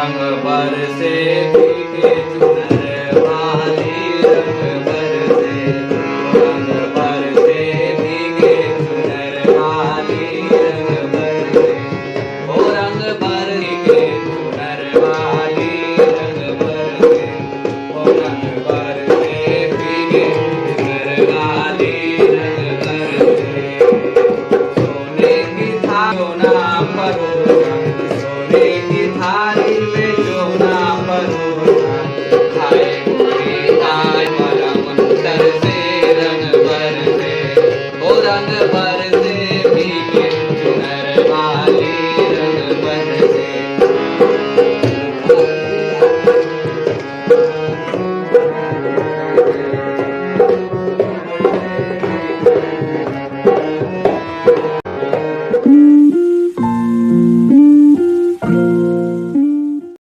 रंग बरसे फीके चुनर वाली, रंग बरसे, रंग बरसे फीके चुनर वाली, रंग बरसे, ओ रंग बरसे चुनर वाली, रंग बरसे, ओ रंग बरसे फीके चुनर वाली, रंग बरसे। सोने की थालियों ना परोसा, सोने की थाली में जो ना परोसा, खाए कोई खाए परम अंतर से, रंग बरसे, ओ रंग बरसे।